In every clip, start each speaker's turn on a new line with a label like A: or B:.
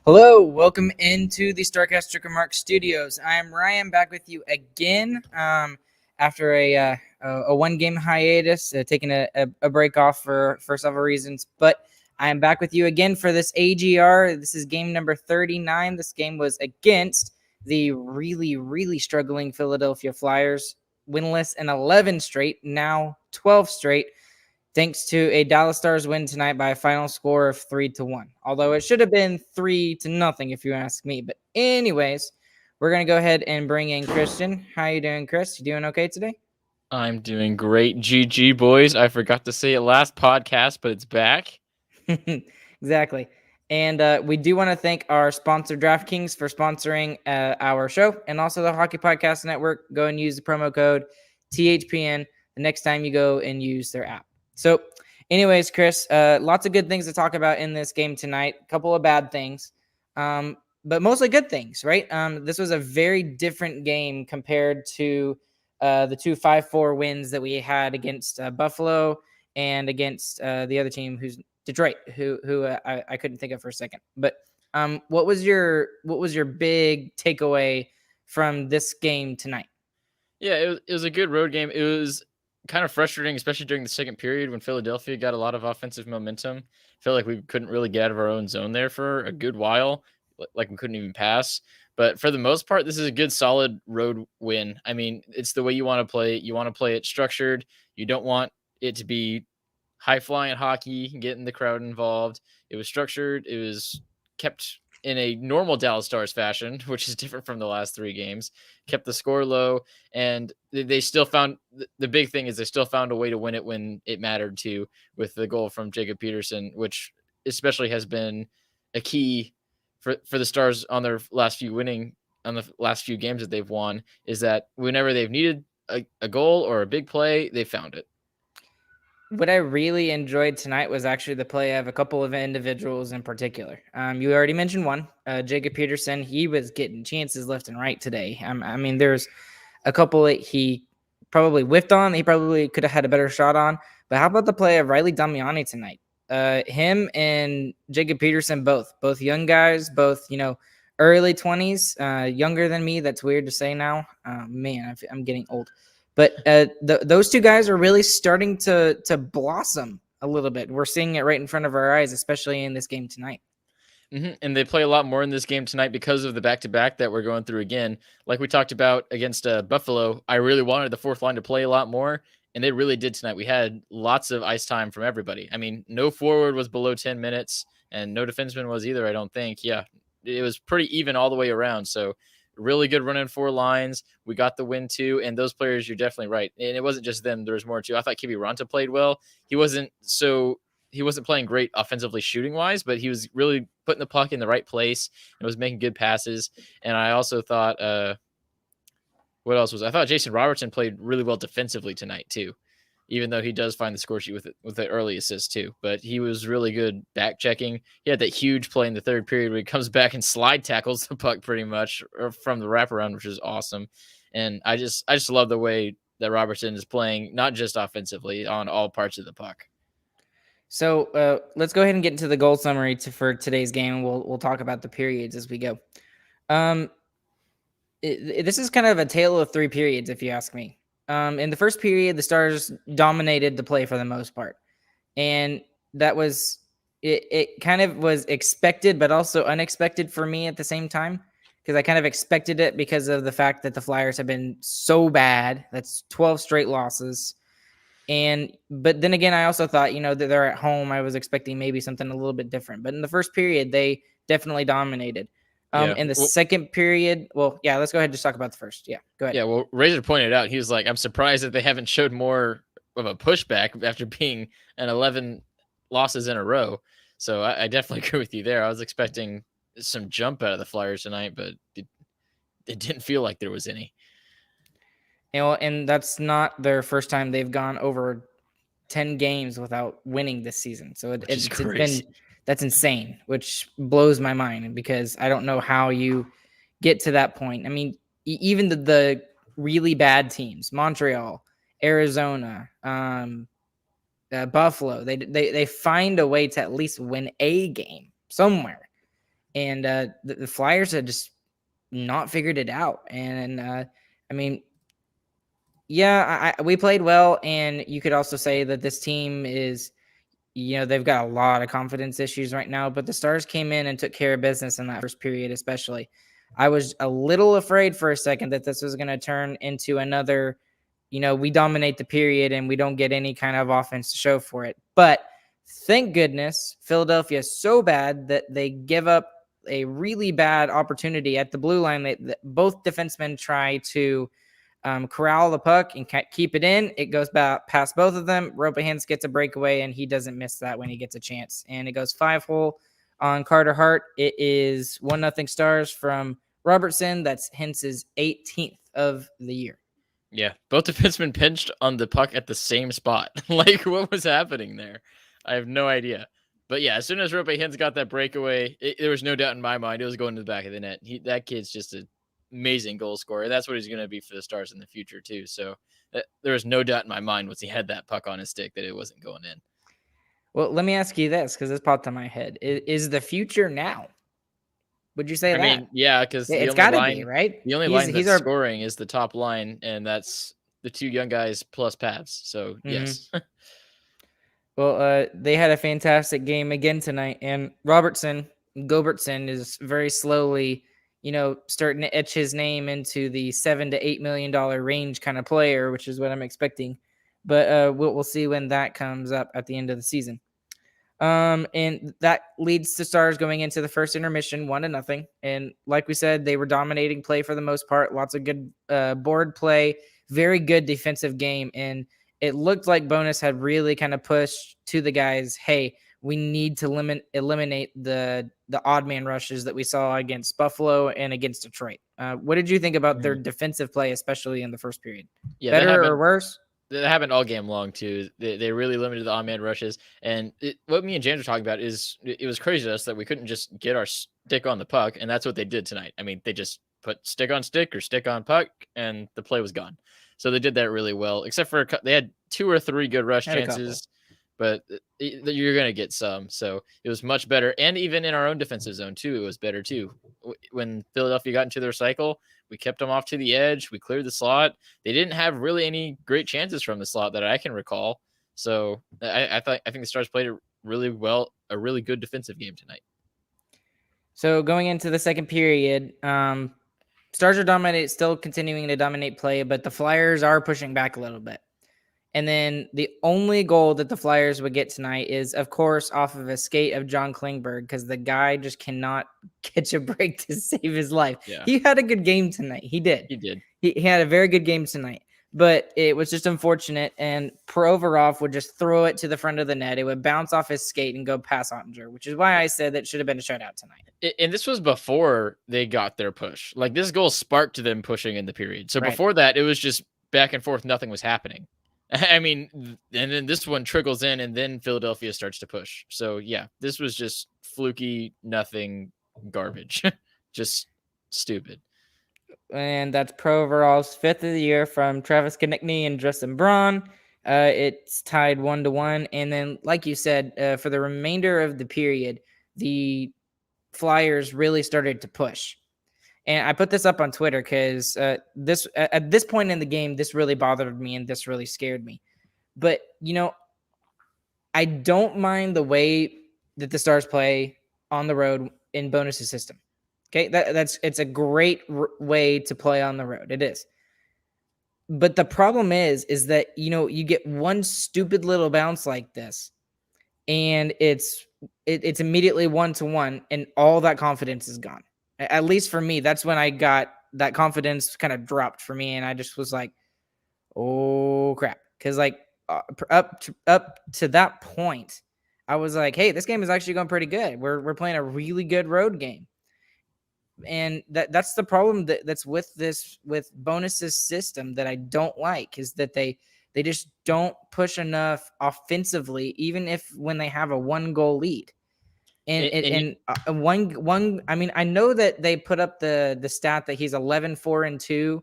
A: Hello, welcome into the Starcast Stricker Mark Studios. I'm Ryan, back with you again after a one-game hiatus, taking a break off for several reasons. But I am back with you again for this AGR. This is game number 39. This game was against the really struggling Philadelphia Flyers, winless in 11 straight, now 12 straight, thanks to a Dallas Stars win tonight by a final score of 3-1. Although it should have been 3-0 if you ask me. But anyways, we're gonna go ahead and bring in Christian. How you doing, Chris? You doing okay today?
B: I'm doing great. GG, boys. I forgot to say it last podcast, but it's back.
A: Exactly. And we do want to thank our sponsor, DraftKings, for sponsoring our show, and also the Hockey Podcast Network. Go and use the promo code THPN the next time you go and use their app. So, anyways, Chris, lots of good things to talk about in this game tonight. A couple of bad things, but mostly good things, right? This was a very different game compared to the two 5-4 wins that we had against Buffalo and against the other team, who's Detroit, who I couldn't think of for a second. But what was your big takeaway from this game tonight?
B: Yeah, it was a good road game. It was kind of frustrating, especially during the second period when Philadelphia got a lot of offensive momentum. Felt like we couldn't really get out of our own zone there for a good while, like we couldn't even pass. But for the most part, this is a good, solid road win. I mean, it's the way you want to play it. You want to play it structured. You don't want it to be high flying hockey, getting the crowd involved. It was structured. It was kept in a normal Dallas Stars fashion, which is different from the last three games. Kept the score low, and they still found the big thing is they still found a way to win it when it mattered to, with the goal from Jacob Peterson, which especially has been a key for the Stars on their last few games that they've won, is that whenever they've needed a goal or a big play, they found it.
A: What I really enjoyed tonight was actually the play of a couple of individuals in particular. You already mentioned one, Jacob Peterson. He was getting chances left and right today. I mean, there's a couple that he probably whiffed on. He probably could have had a better shot on. But how about the play of Riley Damiani tonight? Him and Jacob Peterson, both young guys, both early 20s, younger than me. That's weird to say now. Man, I'm getting old. But those two guys are really starting to blossom a little bit. We're seeing it right in front of our eyes, especially in this game tonight.
B: Mm-hmm. And they play a lot more in this game tonight because of the back-to-back that we're going through again. Like we talked about against Buffalo, I really wanted the fourth line to play a lot more, and they really did tonight. We had lots of ice time from everybody. I mean, no forward was below 10 minutes, and no defenseman was either, I don't think. Yeah, it was pretty even all the way around. So really good run in four lines. We got the win too, and those players, you're definitely right. And it wasn't just them. There was more too. I thought Kiviranta played well. He wasn't playing great offensively shooting wise, but he was really putting the puck in the right place and was making good passes. And I also thought, I thought Jason Robertson played really well defensively tonight too, even though he does find the score sheet with the early assist too. But he was really good back checking. He had that huge play in the third period where he comes back and slide tackles the puck pretty much from the wraparound, which is awesome. And I just love the way that Robertson is playing, not just offensively, on all parts of the puck.
A: So let's go ahead and get into the goal summary for today's game. We'll talk about the periods as we go. This is kind of a tale of three periods, if you ask me. In the first period, the Stars dominated the play for the most part, and that was it. It kind of was expected, but also unexpected for me at the same time, because I kind of expected it because of the fact that the Flyers have been so bad. That's 12 straight losses. But then again, I also thought, that they're at home. I was expecting maybe something a little bit different. But in the first period, they definitely dominated.
B: Yeah.
A: In the second period, well, yeah, let's go ahead and just talk about the first. Yeah, go ahead.
B: Yeah, well, Razor pointed out, he was like, I'm surprised that they haven't showed more of a pushback after being an 11 losses in a row. So I definitely agree with you there. I was expecting some jump out of the Flyers tonight, but it didn't feel like there was any.
A: And that's not their first time they've gone over 10 games without winning this season. So it's been, that's insane, which blows my mind, because I don't know how you get to that point. I mean, even the really bad teams, Montreal, Arizona, Buffalo, they find a way to at least win a game somewhere. and the Flyers had just not figured it out. And I mean, yeah, we played well, and you could also say that this team is, they've got a lot of confidence issues right now, but the Stars came in and took care of business in that first period, especially. I was a little afraid for a second that this was going to turn into another, we dominate the period and we don't get any kind of offense to show for it. But thank goodness Philadelphia is so bad that they give up a really bad opportunity at the blue line. That both defensemen try to corral the puck and keep it in. It goes past both of them. Roope gets a breakaway, and he doesn't miss that when he gets a chance. And it goes 5-hole on Carter Hart. It is 1-0 Stars from Robertson. That's Hentz's 18th of the year.
B: Yeah, both defensemen pinched on the puck at the same spot. Like, what was happening there? I have no idea. But yeah, as soon as Roope got that breakaway, there was no doubt in my mind it was going to the back of the net. That kid's just a amazing goal scorer. That's what he's going to be for the Stars in the future too. So there was no doubt in my mind once he had that puck on his stick that it wasn't going in.
A: Well, let me ask you this, because this popped in my head. Is the future now? Would you say that?
B: I mean, yeah, because
A: it's got to be, right?
B: The only line that's scoring is the top line, and that's the two young guys plus Pavs. So, yes.
A: Well, they had a fantastic game again tonight, and Gobertson is very slowly starting to etch his name into the $7 to $8 million range kind of player, which is what I'm expecting. But we'll see when that comes up at the end of the season. And that leads to Stars going into the first intermission 1-0. And like we said, they were dominating play for the most part. Lots of good board play, very good defensive game. And it looked like Bowness had really kind of pushed to the guys, hey, we need to eliminate the odd man rushes that we saw against Buffalo and against Detroit. What did you think about their defensive play, especially in the first period? Yeah, better or worse?
B: That happened all game long too. They really limited the odd man rushes. And what me and James were talking about is it was crazy to us that we couldn't just get our stick on the puck, and that's what they did tonight. I mean, they just put stick on stick or stick on puck, and the play was gone. So they did that really well, except for they had 2 or 3 good rush chances. But you're going to get some. So it was much better. And even in our own defensive zone, too, it was better, too. When Philadelphia got into their cycle, we kept them off to the edge. We cleared the slot. They didn't have really any great chances from the slot that I can recall. So I think the Stars played it really well, a really good defensive game tonight.
A: So going into the second period, Stars are still continuing to dominate play, but the Flyers are pushing back a little bit. And then the only goal that the Flyers would get tonight is, of course, off of a skate of John Klingberg, because the guy just cannot catch a break to save his life. Yeah. He had a good game tonight. He did. He had a very good game tonight. But it was just unfortunate, and Provorov would just throw it to the front of the net. It would bounce off his skate and go past Ottinger, which is why I said that should have been a shutout tonight.
B: And this was before they got their push. Like, this goal sparked them pushing in the period. So before that, it was just back and forth. Nothing was happening. I mean, and then this one trickles in, and then Philadelphia starts to push. So, yeah, this was just fluky, nothing, garbage. Just stupid.
A: And that's Provorov's 5th of the year from Travis Konechny and Justin Braun. It's tied 1-1. And then, like you said, for the remainder of the period, the Flyers really started to push. And I put this up on Twitter because at this point in the game, this really bothered me and this really scared me. But, I don't mind the way that the Stars play on the road in Bowness' system. Okay, it's a great way to play on the road. It is. But the problem is that, you get one stupid little bounce like this, and it's immediately 1-1, and all that confidence is gone. At least for me, that's when I got that confidence kind of dropped for me. And I just was like, oh, crap. Because up to that point, I was like, hey, this game is actually going pretty good. We're playing a really good road game. And that's the problem that's with Bowness' system that I don't like, is that they just don't push enough offensively, even when they have a 1-goal lead. And one, I mean, I know that they put up the stat that he's 11-4-2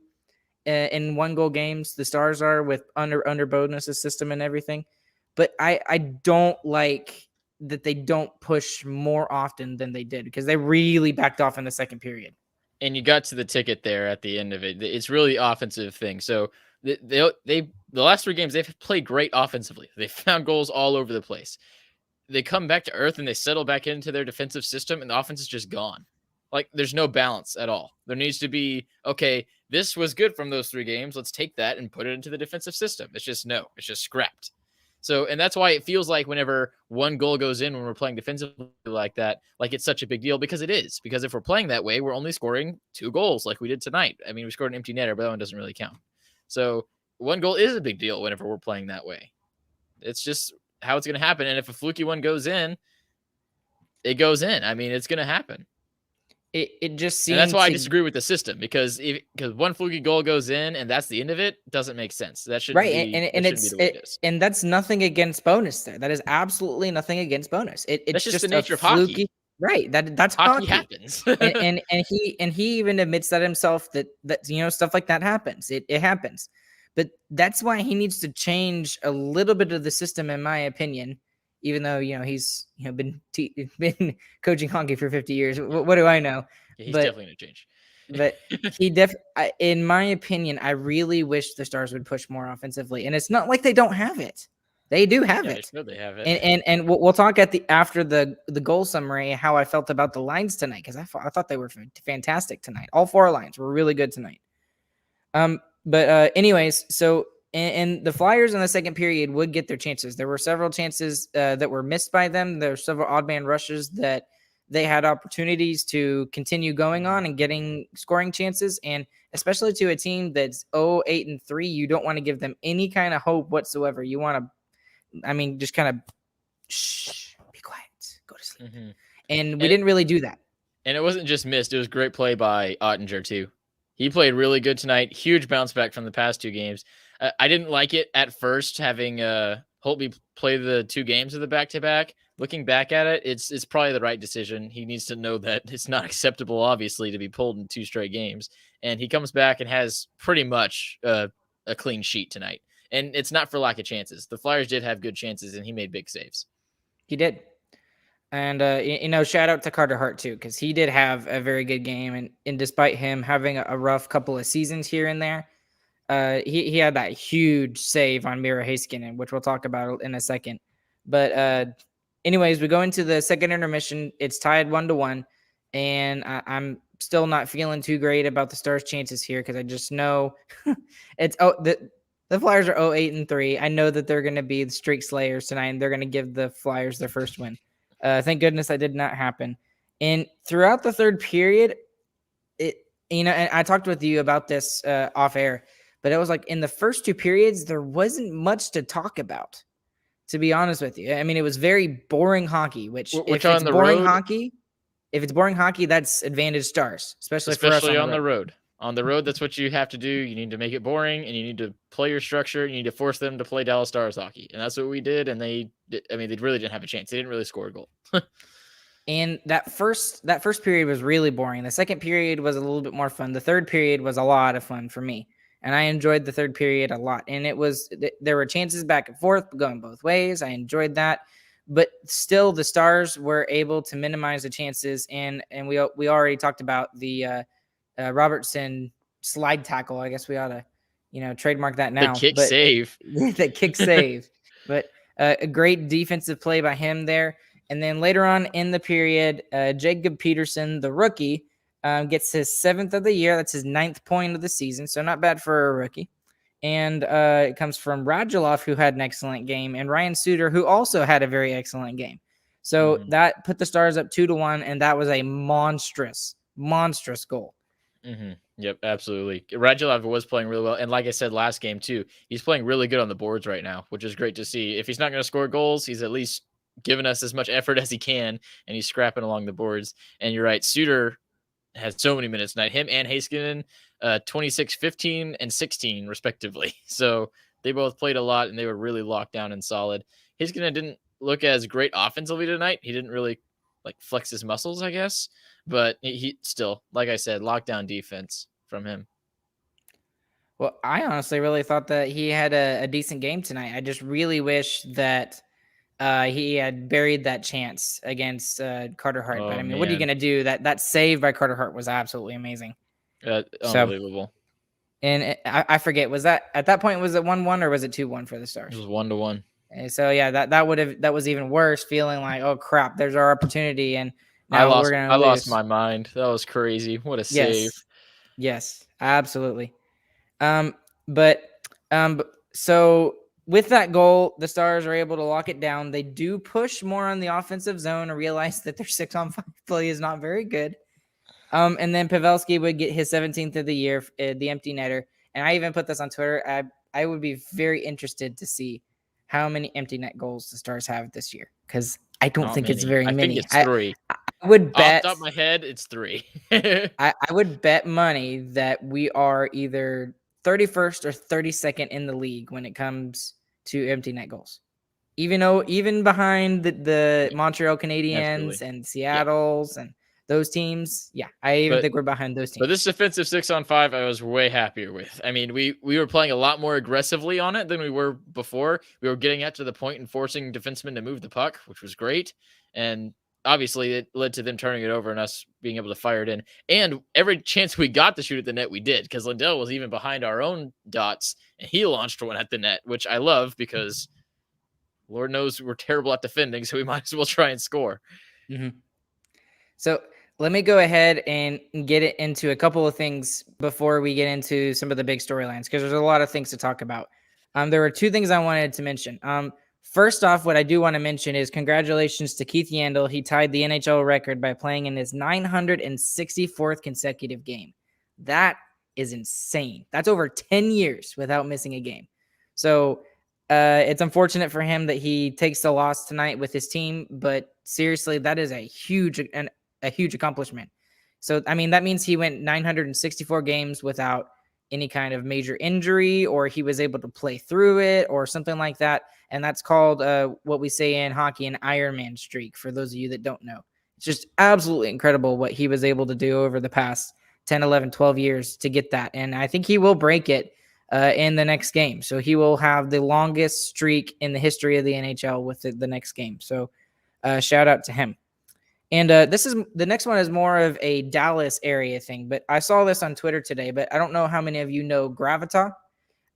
A: in 1-goal games. The Stars are with under Bowness' system and everything, but I don't like that they don't push more often than they did, because they really backed off in the second period.
B: And you got to the ticket there at the end of it. It's really offensive thing. So the last 3 games they've played great offensively. They found goals all over the place. They come back to earth and they settle back into their defensive system, and the offense is just gone. Like, there's no balance at all. There needs to be, okay, this was good from those 3 games. Let's take that and put it into the defensive system. It's just scrapped. So, and that's why it feels like whenever one goal goes in when we're playing defensively like that, like it's such a big deal, because it is. Because if we're playing that way, we're only scoring 2 goals like we did tonight. I mean, we scored an empty netter, but that one doesn't really count. So, one goal is a big deal whenever we're playing that way. It's just how it's going to happen. And if a fluky one goes in, it goes in. I mean, it's going to happen.
A: It just seems,
B: and that's why I disagree with the system, because one fluky goal goes in and that's the end of it, doesn't make sense. That shouldn't
A: right,
B: be,
A: and it's and that's nothing against Bonus there. That is absolutely nothing against Bonus. It's
B: that's just the
A: a
B: nature of
A: fluky,
B: hockey.
A: right? That's
B: hockey
A: hockey.
B: happens.
A: and he even admits that himself, that stuff like that happens. It happens. But that's why he needs to change a little bit of the system, in my opinion. Even though he's been coaching hockey for 50 years, what do I know?
B: Yeah, he's definitely gonna change.
A: But in my opinion, I really wish the Stars would push more offensively. And it's not like they don't have it; they do have it.
B: I know they have it.
A: And we'll talk after the goal summary how I felt about the lines tonight, because I thought they were fantastic tonight. All 4 lines were really good tonight. But anyways, so. And the Flyers in the second period would get their chances. There were several chances that were missed by them. There were several odd man rushes that they had opportunities to continue going on and getting scoring chances. And especially to a team that's 0-8-3, you don't want to give them any kind of hope whatsoever. You want to, just kind of be quiet, go to sleep. Mm-hmm. And we didn't really do that.
B: And it wasn't just missed. It was great play by Ottinger too. He played really good tonight. Huge bounce back from the past 2 games. I didn't like it at first, having Holtby play the 2 games of the back-to-back. Looking back at it, it's probably the right decision. He needs to know that it's not acceptable, obviously, to be pulled in 2 straight games. And he comes back and has pretty much a clean sheet tonight. And it's not for lack of chances. The Flyers did have good chances, and he made big saves.
A: He did. And, shout out to Carter Hart, too, because he did have a very good game. And despite him having a rough couple of seasons here and there, he had that huge save on Miro Heiskanen, which we'll talk about in a second. But anyways, we go into the second intermission. It's tied 1-1, and I'm still not feeling too great about the Stars' chances here, because I just know the Flyers are 0-8-3. I know that they're going to be the streak slayers tonight, and they're going to give the Flyers their first win. Thank goodness that did not happen. And throughout the third period, and I talked with you about this off air. But it was like in the first 2 periods, there wasn't much to talk about, to be honest with you. I mean, it was very boring hockey, which if it's boring hockey, that's advantage Stars, especially for us
B: on the road. On the road, that's what you have to do. You need to make it boring, and you need to play your structure. And you need to force them to play Dallas Stars hockey, and that's what we did. And they really didn't have a chance. They didn't really score a goal.
A: And that first period was really boring. The second period was a little bit more fun. The third period was a lot of fun for me. And I enjoyed the third period a lot. And there were chances back and forth going both ways. I enjoyed that. But still, the Stars were able to minimize the chances. And we already talked about the Robertson slide tackle. I guess we ought to, trademark that now.
B: The kick save.
A: The kick save. But a great defensive play by him there. And then later on in the period, Jacob Peterson, the rookie, gets his 7th of the year. That's his 9th point of the season, so not bad for a rookie. And it comes from Radulov, who had an excellent game, and Ryan Suter, who also had a very excellent game. So that put the Stars up 2-1, and that was a monstrous goal.
B: Mm-hmm. Yep, absolutely. Radulov was playing really well, and like I said last game too, he's playing really good on the boards right now, which is great to see. If he's not going to score goals, he's at least giving us as much effort as he can, and he's scrapping along the boards. And you're right, Suter has so many minutes tonight. Him and Heiskanen, 26, 15, and 16, respectively. So they both played a lot, and they were really locked down and solid. Heiskanen didn't look as great offensively tonight. He didn't really flex his muscles, I guess. But he still, like I said, lockdown defense from him.
A: Well, I honestly really thought that he had a decent game tonight. I just really wish that he had buried that chance against Carter Hart. But
B: Oh
A: I mean, what are you
B: man,
A: gonna do? That save by Carter Hart was absolutely amazing. So,
B: unbelievable.
A: and I forget, was that at that point, was it 1-1 or was it 2-1 for the
B: It
A: Stars?
B: was 1-1.
A: And so yeah, that was even worse, feeling like, oh crap, there's our opportunity, and
B: I
A: now we're
B: lost
A: gonna
B: I lost
A: lose.
B: my mind. That was crazy. What a save.
A: Yes, yes, absolutely. Um, but so with that goal, the Stars are able to lock it down. They do push more on the offensive zone and realize that their 6-on-5 play is not very good. And then Pavelski would get his 17th of the year, the empty netter. And I even put this on Twitter. I would be very interested to see how many empty net goals the Stars have this year, because I don't
B: Not
A: think it's
B: many.
A: very
B: I think
A: many.
B: it's 3.
A: I would
B: Off the
A: bet
B: top of my head, it's 3.
A: I would bet money that we are either 31st or 32nd in the league when it comes to empty net goals. Even behind the
B: Yeah,
A: Montreal Canadiens
B: absolutely.
A: and
B: Yeah.
A: Seattle's and those teams, yeah, I even
B: But
A: think we're behind those
B: But
A: teams.
B: this defensive 6-on-5, I was way happier with. I mean, we were playing a lot more aggressively on it than we were before. We were getting out to the point and forcing defensemen to move the puck, which was great. And obviously, it led to them turning it over and us being able to fire it in. And every chance we got to shoot at the net, we did, because Lindell was even behind our own dots, and he launched one at the net, which I love because Lord knows we're terrible at defending, so we might as well try and score.
A: Mm-hmm. So let me go ahead and get it into a couple of things before we get into some of the big storylines, because there's a lot of things to talk about. There were two things I wanted to mention. First off, what I do want to mention is congratulations to Keith Yandel. He tied the NHL record by playing in his 964th consecutive game. That is insane. That's over 10 years without missing a game. So it's unfortunate for him that he takes the loss tonight with his team, but seriously, that is a huge accomplishment. So, I mean, that means he went 964 games without any kind of major injury, or he was able to play through it or something like that. And that's called what we say in hockey, an Ironman streak, for those of you that don't know. It's just absolutely incredible what he was able to do over the past 10, 11, 12 years to get that. And I think he will break it in the next game. So he will have the longest streak in the history of the NHL with the next game. So shout out to him. And the next one is more of a Dallas area thing, but I saw this on Twitter today, but I don't know how many of you know Gravita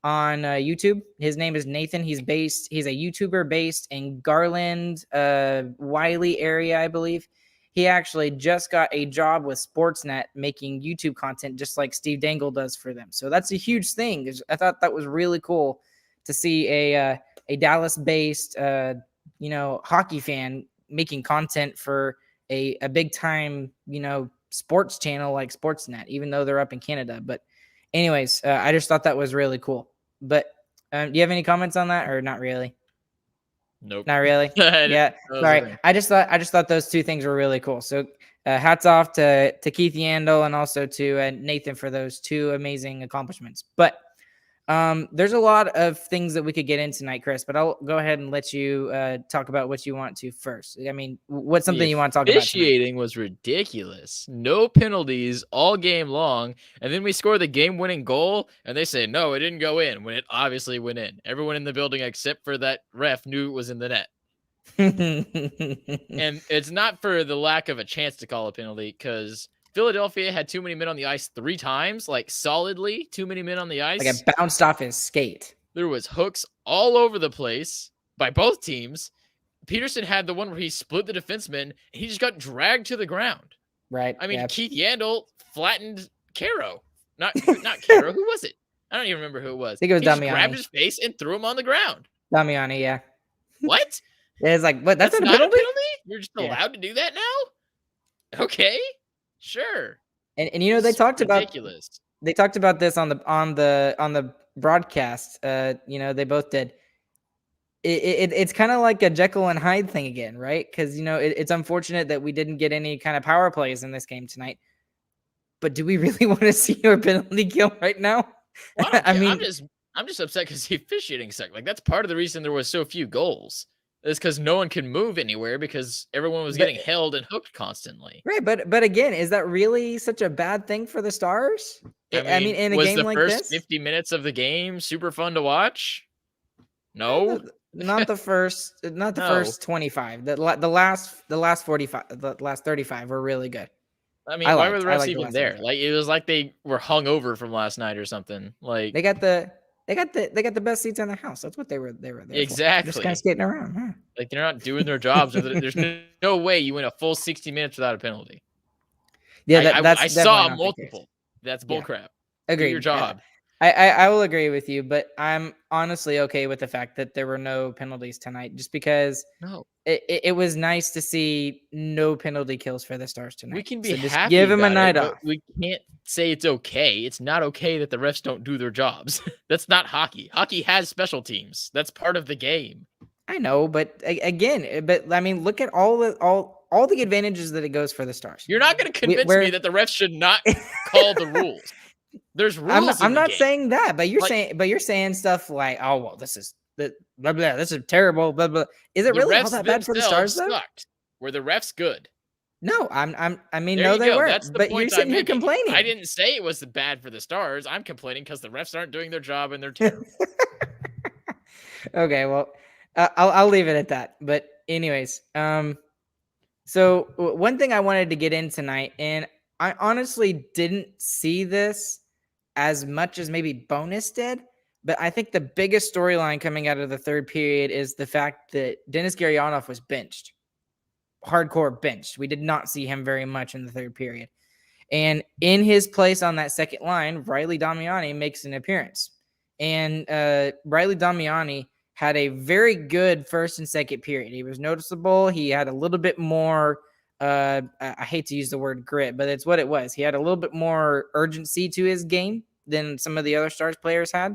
A: on YouTube. His name is Nathan. He's a YouTuber based in Garland, Wiley area, I believe. He actually just got a job with Sportsnet making YouTube content, just like Steve Dangle does for them. So that's a huge thing. I thought that was really cool to see a Dallas based, hockey fan making content for a big time, sports channel like Sportsnet, even though they're up in Canada. But anyways, I just thought that was really cool. But do you have any comments on that, or not really?
B: Nope.
A: Not really. Yeah. Sorry. I just thought those two things were really cool. So hats off to Keith Yandel and also to Nathan for those two amazing accomplishments. But there's a lot of things that we could get in tonight, Chris, but I'll go ahead and let you talk about what you want to first. I mean, what's something you want to talk about tonight?
B: Officiating was ridiculous. No penalties all game long. And then we score the game-winning goal, and they say, no, it didn't go in, when it obviously went in. Everyone in the building except for that ref knew it was in the net. And it's not for the lack of a chance to call a penalty, because Philadelphia had too many men on the ice 3 times, like solidly too many men on the ice.
A: Like it bounced off his skate.
B: There was hooks all over the place by both teams. Peterson had the one where he split the defenseman and he just got dragged to the ground.
A: Right.
B: I mean,
A: yeah.
B: Keith Yandel flattened Caro. Not Caro. Who was it? I don't even remember who it was.
A: I think it was
B: he just
A: Damiani.
B: grabbed his face and threw him on the ground.
A: Damiani, yeah.
B: What?
A: It's like, what? That's
B: not
A: a penalty?
B: You're just allowed to do that now? Okay. Sure.
A: And they talked
B: ridiculous.
A: about this on the broadcast. They both did. It's kind of like a Jekyll and Hyde thing again, right? Because it's unfortunate that we didn't get any kind of power plays in this game tonight. But do we really want to see our penalty kill right now?
B: Well, I mean, I'm just upset because the officiating sucked. Like, that's part of the reason there was so few goals. It's because no one could move anywhere because everyone was getting held and hooked constantly.
A: Right, but again, is that really such a bad thing for the Stars? I mean in a game like this,
B: was the first 50 minutes of the game super fun to watch? No.
A: not the first, not the
B: No.
A: first 25. The last 45, the last 35 were really good.
B: I mean, why were the
A: I
B: refs
A: liked the
B: even
A: last
B: there?
A: 35.
B: Like it was like they were hung over from last night or something. Like
A: They got the best seats in the house. That's what they were there for. Just kind of
B: exactly.
A: skating around. Huh?
B: Like they're not doing their jobs. There's no way you win a full 60 minutes without a penalty.
A: Yeah,
B: I
A: that's definitely
B: saw
A: not the case.
B: multiple. That's
A: Yeah,
B: bullcrap. Do your
A: agreed.
B: job.
A: I will agree with you, but I'm honestly okay with the fact that there were no penalties tonight, just because
B: No,
A: it was nice to see no penalty kills for the Stars
B: we
A: tonight.
B: can be
A: So just
B: happy
A: give them a
B: about it,
A: night
B: but
A: off.
B: we can't say it's okay. It's not okay that the refs don't do their jobs. That's not hockey. Hockey has special teams. That's part of the game.
A: I know, but again, but I mean, look at all the advantages that it goes for the Stars.
B: You're not going to convince me that the refs should not call the rules. There's rules.
A: I'm not
B: game.
A: saying that, but
B: Like,
A: you're saying stuff like, oh well, this is the blah blah. This is terrible. Blah blah. Is it
B: the
A: really
B: refs
A: all that bad for the Stars though?
B: sucked. Were the refs good?
A: No, I mean,
B: There
A: no,
B: you
A: they
B: go.
A: weren't.
B: That's the
A: But you're
B: point
A: sitting
B: I'm
A: here
B: making.
A: complaining.
B: I didn't say it was bad for the Stars. I'm complaining because the refs aren't doing their job and they're terrible.
A: Okay, well, I'll leave it at that. But anyways, so one thing I wanted to get in tonight, and I honestly didn't see this as much as maybe Bonus did, but I think the biggest storyline coming out of the third period is the fact that Denis Gurianov was benched, hardcore benched. We did not see him very much in the third period. And in his place on that second line, Riley Damiani makes an appearance. And Riley Damiani had a very good first and second period. He was noticeable. He had a little bit more, I hate to use the word grit, but it's what it was. He had a little bit more urgency to his game than some of the other Stars players had.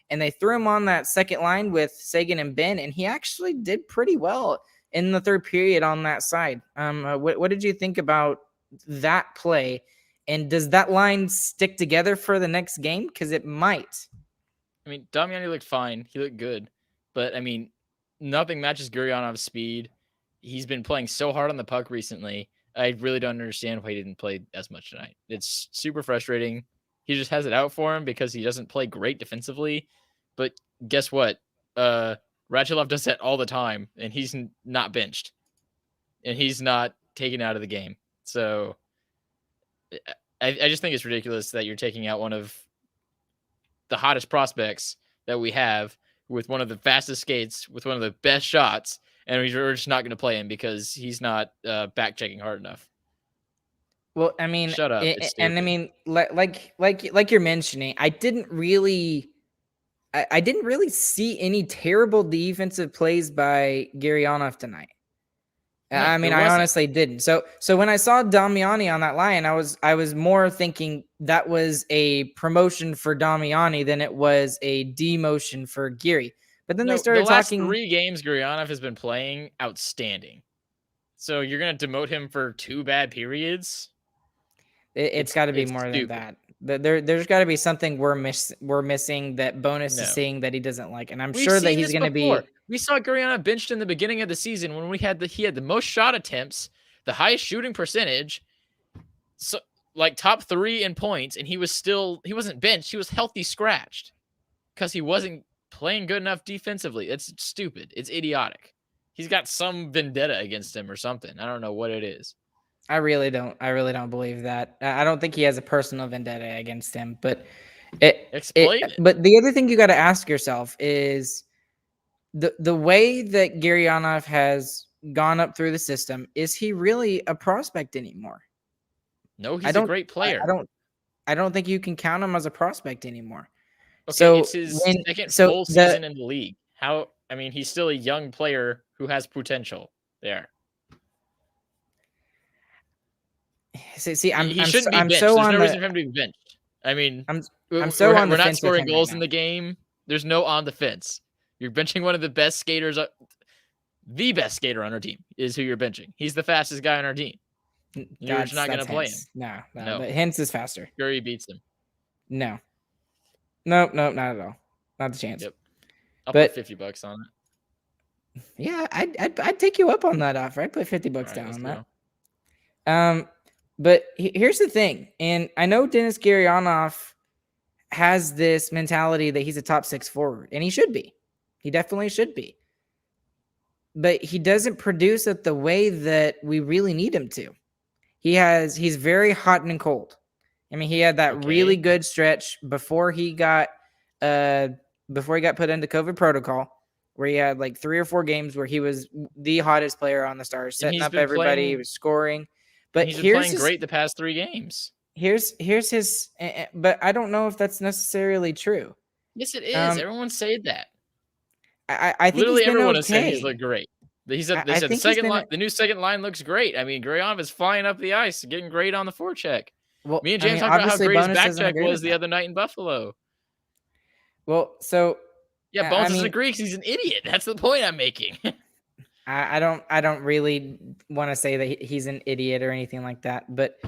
A: And they threw him on that second line with Seguin and Benn, and he actually did pretty well in the third period on that side. What did you think about that play? And does that line stick together for the next game? Because it might.
B: I mean, Damiani looked fine. He looked good. But, I mean, nothing matches Guryanov's speed. He's been playing so hard on the puck recently. I really don't understand why he didn't play as much tonight. It's super frustrating. He just has it out for him because he doesn't play great defensively. But guess what? Radulov does that all the time, and he's not benched. And he's not taken out of the game. So I just think it's ridiculous that you're taking out one of the hottest prospects that we have with one of the fastest skates, with one of the best shots, and we're just not going to play him because he's not back checking hard enough.
A: Well, I mean,
B: shut up.
A: And I mean, like you're mentioning, I didn't really see any terrible defensive plays by Gurianov tonight.
B: No,
A: I mean, I honestly didn't. So when I saw Damiani on that line, I was more thinking that was a promotion for Damiani than it was a demotion for Geary. But then they started talking.
B: The last 3 games Guryanov has been playing outstanding. So you're going to demote him for 2 bad periods?
A: It's got to be more than that. There's got to be something we're missing that Bonus is seeing that he doesn't like, and I'm sure that he's going to be.
B: We saw Gurianov benched in the beginning of the season when he had the most shot attempts, the highest shooting percentage, so like top 3 in points, and he wasn't benched. He was healthy scratched because he wasn't playing good enough defensively. It's stupid. It's idiotic. He's got some vendetta against him or something. I don't know what it is.
A: I really don't believe that. I don't think he has a personal vendetta against him, but explain it. But the other thing you got to ask yourself is the way that Gurianov has gone up through the system. Is he really a prospect anymore?
B: No, he's a great player.
A: I don't think you can count him as a prospect anymore.
B: Okay, so it's his second full season in the league. I mean, he's still a young player who has potential there.
A: See,
B: he shouldn't be benched. There's no reason for him to be benched. I mean, we're not scoring goals in the game. There's no on the fence. You're benching one of the best skaters. The best skater on our team is who you're benching. He's the fastest guy on our team. You're just not going to play him.
A: No. But Hintz is faster.
B: Gary beats him.
A: No, not at all. Not the chance.
B: Yep. I'll put $50 on it.
A: Yeah, I'd take you up on that offer. I'd put $50 down on that. But here's the thing, and I know Denis Gurianov has this mentality that he's a top 6 forward, and he should be. He definitely should be. but he doesn't produce at the way that we really need him to. He's very hot and cold. I mean, he had that really
B: Okay.
A: good stretch before he got put into COVID protocol, where he had like 3 or 4 games where he was the hottest player on the Stars,
B: And
A: setting up everybody, he was scoring. But
B: he's been playing great the past 3 games.
A: here's his but I don't know if that's necessarily true.
B: Yes, it is. Everyone said that.
A: I think
B: Literally
A: he's been
B: everyone
A: okay.
B: has said he's looked great. They said the new second line looks great. I mean, Gurianov is flying up the ice, getting great on the forecheck.
A: Well,
B: Me and James talked about how
A: obviously
B: great his
A: Bowness doesn't
B: backcheck
A: agree
B: was
A: with
B: the
A: that.
B: other night in Buffalo.
A: Well, so
B: Yeah,
A: I
B: Bones
A: mean,
B: doesn't agree because he's an idiot. That's the point I'm making.
A: I don't really want to say that he's an idiot or anything like that, but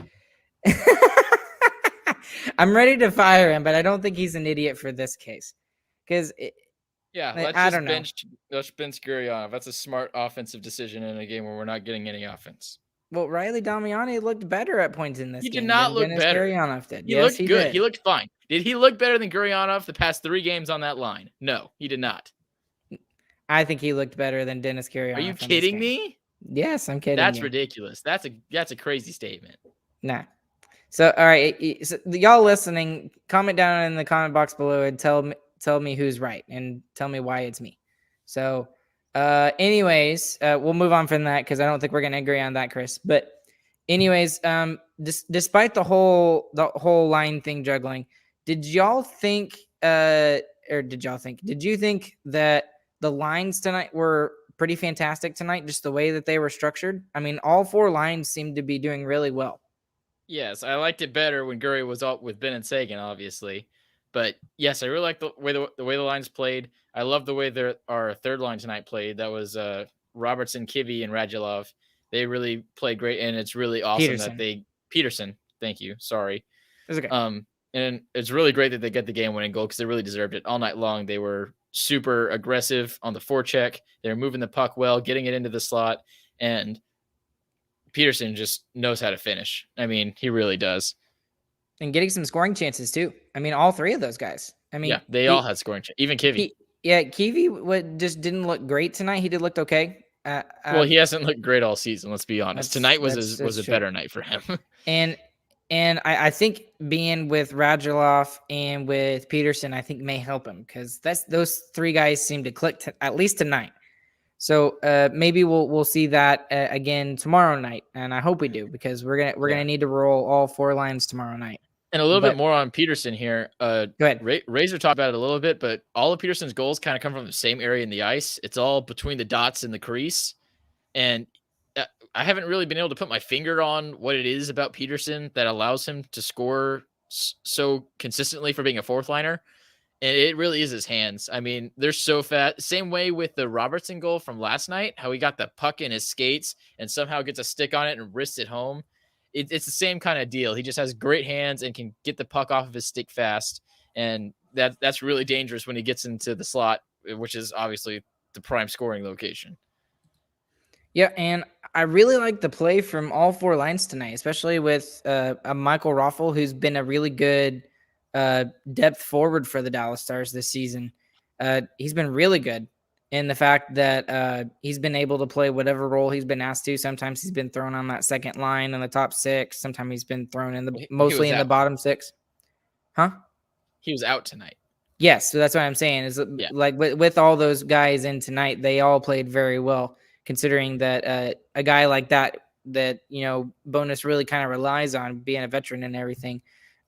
A: I'm ready to fire him, but I don't think he's an idiot for this case. Because
B: Yeah,
A: I don't know.
B: let's bench Gurianov. That's a smart offensive decision in a game where we're not getting any offense.
A: Well, Riley Damiani looked better at points in this
B: He
A: game
B: did not
A: than
B: look
A: Dennis
B: better.
A: Gurianov did.
B: He
A: Yes,
B: looked
A: he
B: good.
A: did.
B: He looked fine. Did he look better than Gurianov the past 3 games on that line? No, he did not.
A: I think he looked better than Dennis Gurianov.
B: Are you kidding me?
A: Yes, I'm kidding.
B: That's ridiculous. That's a crazy statement.
A: Nah. So, all right, so y'all listening, comment down in the comment box below and tell me who's right and tell me why it's me. So, anyways, we'll move on from that because I don't think we're gonna agree on that, Chris. But, anyways, despite the whole line thing juggling, did you think that the lines tonight were pretty fantastic tonight? Just the way that they were structured. I mean, all 4 lines seemed to be doing really well.
B: Yes, I liked it better when Gurry was up with Ben and Sagan, obviously. But yes, I really like the way the lines played. I love the way our third line tonight played. That was Robertson, Kivy, and Radulov. They really played great, and it's really awesome that Peterson. Thank you. Sorry.
A: It's okay.
B: And it's really great that they get the game-winning goal because they really deserved it all night long. They were super aggressive on the forecheck. They were moving the puck well, getting it into the slot, and Peterson just knows how to finish. I mean, he really does.
A: And getting some scoring chances too. I mean, all 3 of those guys. I mean,
B: yeah, they all had scoring chances. Even Kivy.
A: Kivy just didn't look great tonight. He did look okay.
B: Well, he hasn't looked great all season. Let's be honest. Tonight was a better night for him.
A: and I think being with Radulov and with Peterson, I think may help him because those 3 guys seem to click at least tonight. So maybe we'll see that again tomorrow night, and I hope we do because we're gonna need to roll all 4 lines tomorrow night.
B: And a little bit more on Peterson here.
A: Go ahead.
B: Razor talked about it a little bit, but all of Peterson's goals kind of come from the same area in the ice. It's all between the dots and the crease, and I haven't really been able to put my finger on what it is about Peterson that allows him to score so consistently for being a 4th liner. And it really is his hands. I mean, they're so fast. Same way with the Robertson goal from last night, how he got the puck in his skates and somehow gets a stick on it and wrists it home. It's the same kind of deal. He just has great hands and can get the puck off of his stick fast. And that's really dangerous when he gets into the slot, which is obviously the prime scoring location.
A: Yeah, and I really like the play from all 4 lines tonight, especially with a Michael Raffl, who's been a really good depth forward for the Dallas Stars this season. He's been really good in the fact that he's been able to play whatever role he's been asked to. Sometimes he's been thrown on that second line in the top 6. Sometimes he's been thrown in mostly in the bottom 6. Huh?
B: He was out tonight.
A: Yes, so that's what I'm saying. Is like with all those guys in tonight, they all played very well. Considering that a guy like that Bowness really kind of relies on being a veteran and everything.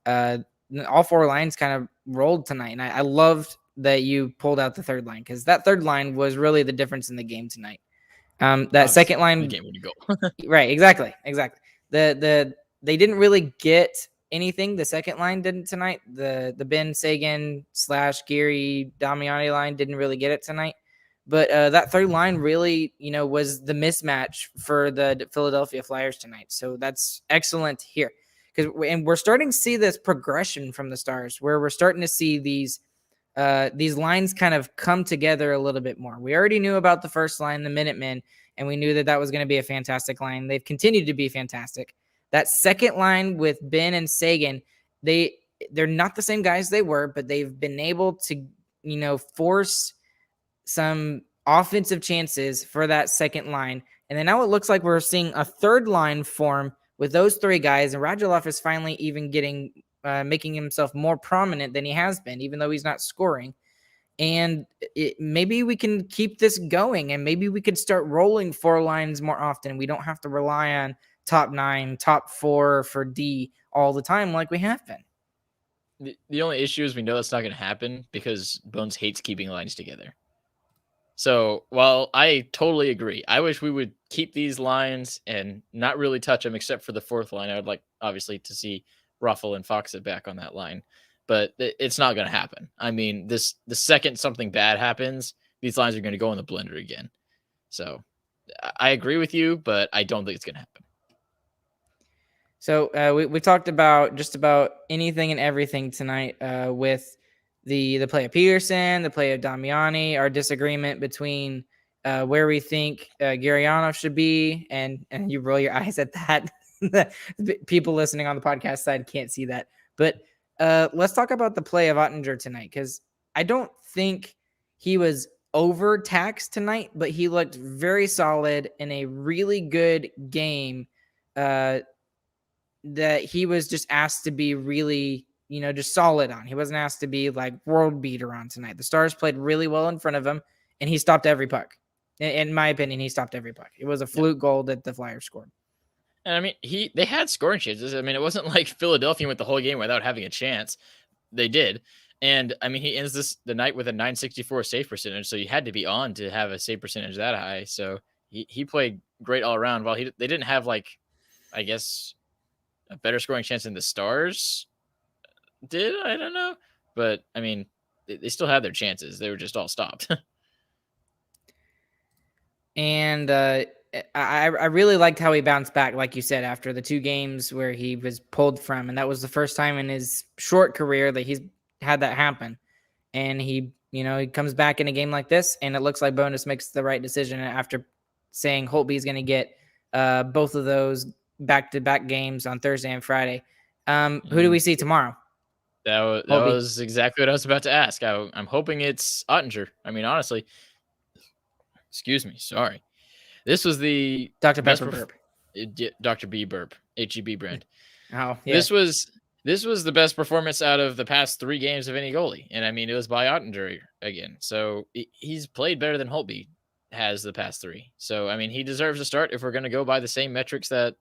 A: All 4 lines kind of rolled tonight. And I loved that you pulled out the third line because that third line was really the difference in the game tonight. That second line,
B: the game would go.
A: Right. Exactly. They didn't really get anything. The second line didn't tonight. The Ben Sagan / Gary Damiani line didn't really get it tonight. But that third line really, was the mismatch for the Philadelphia Flyers tonight. So that's excellent here. And we're starting to see this progression from the Stars where we're starting to see these lines kind of come together a little bit more. We already knew about the first line, the Minutemen, and we knew that was going to be a fantastic line. They've continued to be fantastic. That second line with Ben and Sagan, they're not the same guys they were, but they've been able to, force some offensive chances for that second line. And then now it looks like we're seeing a third line form with those three guys. And Radulov is finally even making himself more prominent than he has been, even though he's not scoring. And maybe we can keep this going, and maybe we could start rolling four lines more often. We don't have to rely on top 9, top 4 for D all the time like we have been.
B: The only issue is we know that's not going to happen because Bones hates keeping lines together. So while I totally agree, I wish we would keep these lines and not really touch them except for the fourth line. I would like, obviously, to see Ruffle and Fox back on that line, but it's not going to happen. I mean, the second something bad happens, these lines are going to go in the blender again. So I agree with you, but I don't think it's going to happen.
A: So we talked about just about anything and everything tonight with the play of Peterson, the play of Damiani, our disagreement between where we think Gurianov should be, and you roll your eyes at that. People listening on the podcast side can't see that. But let's talk about the play of Ottinger tonight, because I don't think he was overtaxed tonight, but he looked very solid in a really good game that he was just asked to be really, just solid on. He wasn't asked to be like world beater on tonight. The Stars played really well in front of him, and he stopped every puck. In my opinion, he stopped every puck. It was a fluke goal that the Flyers scored.
B: And I mean, they had scoring chances. I mean, it wasn't like Philadelphia went the whole game without having a chance. They did. And I mean, he ends the night with a .964 save percentage. So you had to be on to have a save percentage that high. So he played great all around. While they didn't have, like, I guess, a better scoring chance than the Stars did. I don't know. But I mean, they still had their chances. They were just all stopped.
A: And I really liked how he bounced back, like you said, after the 2 games where he was pulled from. And that was the first time in his short career that he's had that happen. And he comes back in a game like this, and it looks like Bowness makes the right decision after saying Holtby is going to get both of those back-to-back games on Thursday and Friday. Who do we see tomorrow?
B: That was exactly what I was about to ask. I'm hoping it's Ottinger. I mean, honestly, excuse me. Sorry. This was the
A: Dr. Pepper burp.
B: Dr. B burp. HEB brand.
A: Oh, yeah.
B: This was the best performance out of the past 3 games of any goalie. And I mean, it was by Ottinger again. So he's played better than Holtby has the past 3. So, I mean, he deserves a start if we're going to go by the same metrics that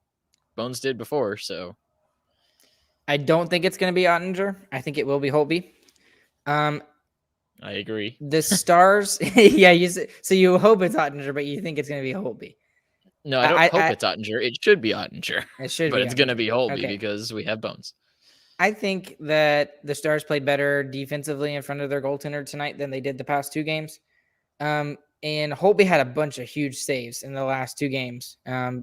B: Bones did before. So
A: I don't think it's going to be Ottinger. I think it will be Holtby.
B: I agree.
A: The Stars, yeah. So you hope it's Ottinger, but you think it's going to be Holtby.
B: No, I don't hope it's Ottinger. It should be Ottinger.
A: It should,
B: but
A: be
B: it's going to be Holtby
A: okay.
B: because we have Bones.
A: I think that the Stars played better defensively in front of their goaltender tonight than they did the past 2 games. And Holtby had a bunch of huge saves in the last 2 games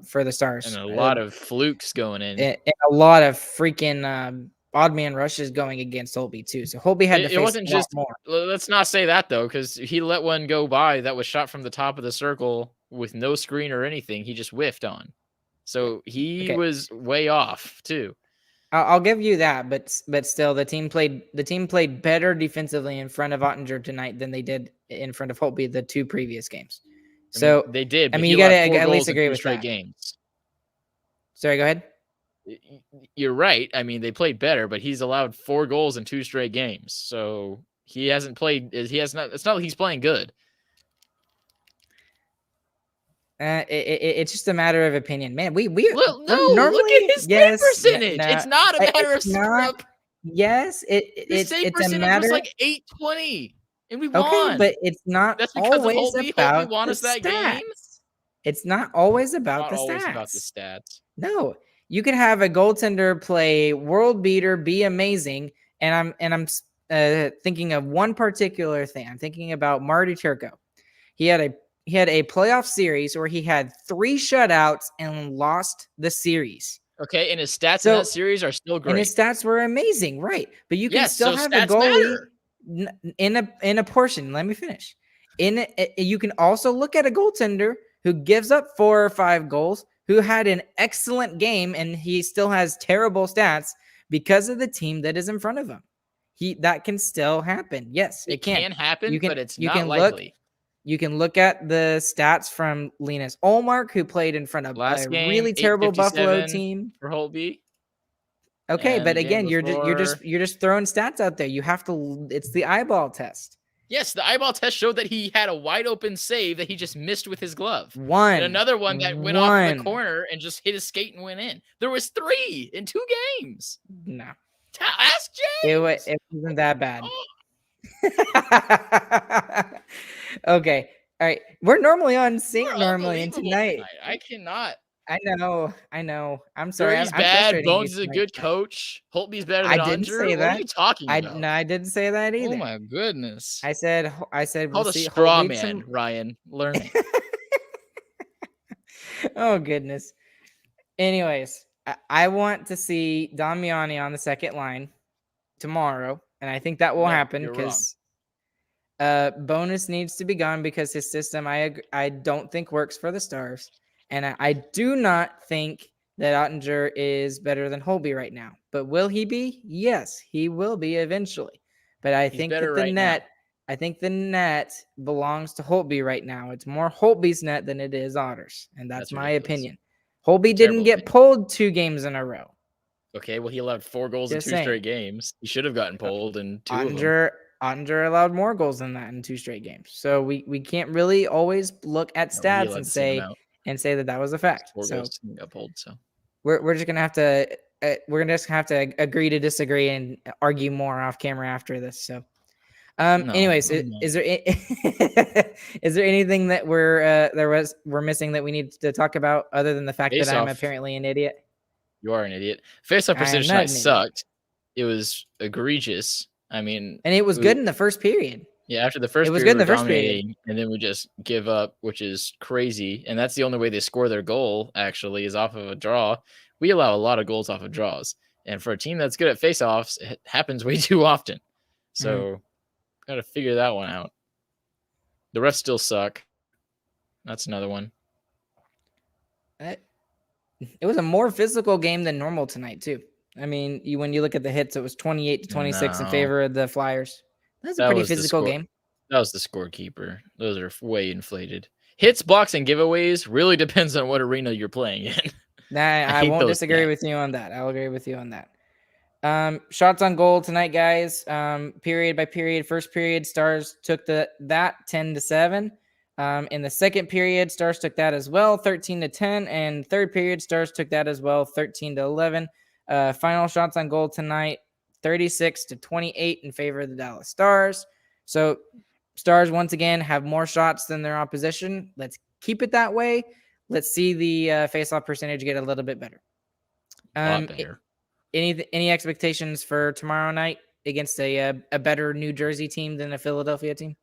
A: for the Stars.
B: And a lot of flukes going in.
A: And a lot of freaking odd man rushes going against Holtby too. So Holtby had to face
B: it wasn't
A: a lot
B: just
A: more.
B: Let's not say that though, because he let one go by that was shot from the top of the circle with no screen or anything. He just whiffed on. So he was way off too.
A: I'll give you that, but still, the team played better defensively in front of Ottinger tonight than they did in front of Holtby the 2 previous games. So
B: they did.
A: I mean, you got to at least agree with that.
B: Games.
A: Sorry, go ahead.
B: You're right. I mean, they played better, but he's allowed 4 goals in 2 straight games. So he hasn't played. It's not like he's playing good.
A: It's just a matter of opinion, man. Look
B: at his save percentage. It's not a matter of
A: not, Yes, it's a matter.
B: Was like 820, and we won.
A: Okay, but it's not.
B: That's because
A: always
B: Holtby
A: about
B: won
A: the
B: us that
A: stats.
B: game.
A: It's not always about
B: not
A: the
B: always
A: stats.
B: About the stats.
A: No, you can have a goaltender play world beater, be amazing, and I'm thinking of one particular thing. I'm thinking about Marty Turco. He had a playoff series where he had 3 shutouts and lost the series.
B: Okay, and his stats in that series are still great.
A: And his stats were amazing, right? But you can still have a goalie in a portion. Let me finish. You can also look at a goaltender who gives up 4 or 5 goals, who had an excellent game, and he still has terrible stats because of the team that is in front of him. That can still happen. Yes, it can
B: happen, but it's not
A: can
B: likely.
A: You can look at the stats from Linus Olmark, who played in front of
B: Last
A: a
B: game,
A: really terrible Buffalo
B: 857
A: team.
B: for Holtby.
A: Okay,
B: And
A: but
B: the game
A: again,
B: before,
A: you're just throwing stats out there. You have to. It's the eyeball test.
B: yes, the eyeball test showed that he had a wide open save that he just missed with his glove.
A: One.
B: And another one that went off in the corner and just hit his skate and went in. There was 3 in 2 games.
A: No.
B: Ask James.
A: It wasn't that bad.
B: Oh.
A: Okay. All right. We're normally on sync normally, and tonight
B: I cannot.
A: I know. I'm sorry.
B: He's bad. Bones is a good coach. Holtby's better than
A: I didn't
B: Andre.
A: say that.
B: What are you talking about?
A: No, I didn't say that either.
B: Oh my goodness.
A: I said
B: Called a straw man, Ryan. Learn it.
A: Oh goodness. Anyways, I want to see Damiani on the second line tomorrow, and I think that will happen because Bonus needs to be gone because his system I don't think works for the Stars, and I do not think that Ottinger is better than Holtby right now. But will he be? Yes, he will be eventually. But I think that I think the net belongs to Holtby right now. It's more Holtby's net than it is Otter's, and that's my opinion. Holtby didn't get pulled 2 games in a row.
B: Okay, well, he allowed 4 goals in 2 straight games. He should have gotten pulled in 2 of them.
A: Ottinger allowed more goals than that in 2 straight games. So we can't really always look at stats and say that was a fact.
B: 4 goals got pulled, so
A: we're just gonna have to agree to disagree and argue more off camera after this. So, anyways, is there is there anything that we're missing that we need to talk about other than the fact that I'm apparently an idiot?
B: You are an idiot. Face-off percentage tonight sucked. It was egregious. I mean,
A: and it was good in the first period.
B: Yeah, after the first period, it was good in the first period, and then we just give up, which is crazy. And that's the only way they score their goal, actually, is off of a draw. We allow a lot of goals off of draws. And for a team that's good at face-offs, it happens way too often. So, got to figure that one out. The refs still suck. That's another one.
A: It was a more physical game than normal tonight, too. I mean, when you look at the hits, it was 28-26 in favor of the Flyers. That's a pretty physical game.
B: That was the scorekeeper. Those are way inflated. Hits, blocks, and giveaways really depends on what arena you're playing in.
A: I won't disagree with you on that. I'll agree with you on that. Shots on goal tonight, guys. Period by period. First period, Stars took that 10-7. In the second period, Stars took that as well, 13-10. And third period, Stars took that as well, 13-11. Final shots on goal tonight, 36-28 in favor of the Dallas Stars. So Stars, once again, have more shots than their opposition. Let's keep it that way. Let's see the face-off percentage get a little bit better. Any expectations for tomorrow night against a better New Jersey team than a Philadelphia team?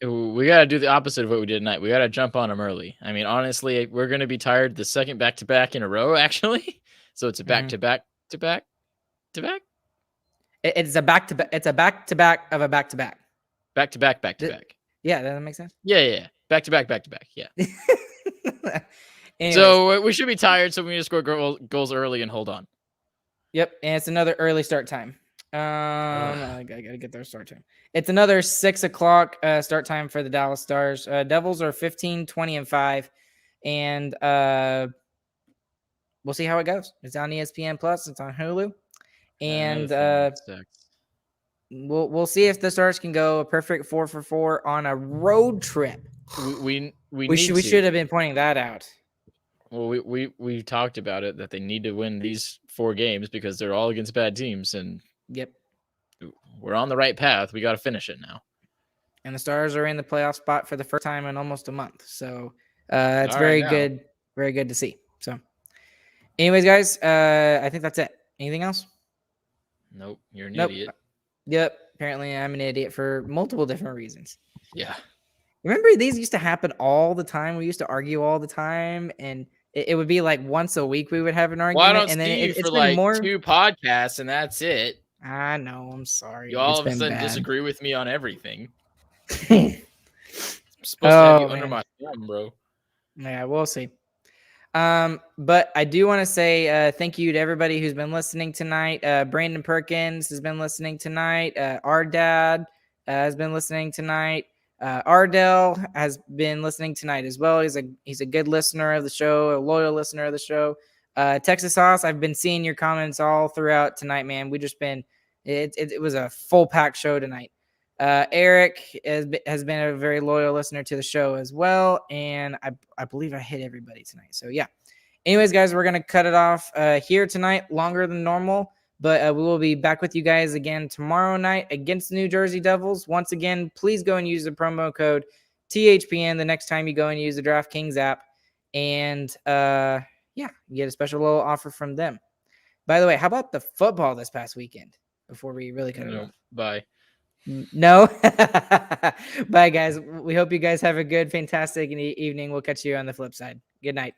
B: We got to do the opposite of what we did tonight. We got to jump on them early. I mean, honestly, we're going to be tired the second back-to-back in a row, actually. So it's a back-to-back.
A: It's a back-to-back. It's a back-to-back of a back-to-back.
B: Back-to-back.
A: Yeah, does that make sense?
B: Yeah. Back-to-back. Yeah. So we should be tired, so we need to score goals early and hold on.
A: Yep, and it's another early start time. I gotta get their start time. It's another 6:00 start time for the Dallas Stars. Devils are 15, 20, and 5, and we'll see how it goes. It's on ESPN Plus. It's on Hulu, and we'll see if the Stars can go a perfect 4 for 4 on a road trip.
B: We
A: should have been pointing that out.
B: Well, we talked about it that they need to win these 4 games because they're all against bad teams, and we're on the right path. We got to finish it now. And
A: the Stars are in the playoff spot for the first time in almost a month, so it's very good to see. So, anyways, guys, I think that's it. Anything else?
B: Nope, you're an idiot.
A: Yep, apparently I'm an idiot for multiple different reasons.
B: Yeah.
A: Remember, these used to happen all the time. We used to argue all the time, and it would be like once a week we would have an argument.
B: Well, I don't see you for like 2 podcasts, and that's it.
A: I know. I'm sorry.
B: You all of a sudden disagree with me on everything. I'm supposed to have you under my thumb, bro.
A: Yeah, we'll see. But I do want to say thank you to everybody who's been listening tonight. Brandon Perkins has been listening tonight. Our dad has been listening tonight. Ardell has been listening tonight as well. He's a good listener of the show, a loyal listener of the show. Texas Sauce, I've been seeing your comments all throughout tonight, man. It was a full pack show tonight. Eric has been a very loyal listener to the show as well, and I believe I hit everybody tonight. So yeah. Anyways, guys, we're gonna cut it off here tonight, longer than normal. But we will be back with you guys again tomorrow night against the New Jersey Devils. Once again, please go and use the promo code THPN the next time you go and use the DraftKings app. And you get a special little offer from them. By the way, how about the football this past weekend before we really cut it off?
B: Bye.
A: No. Bye, guys. We hope you guys have a good, fantastic evening. We'll catch you on the flip side. Good night.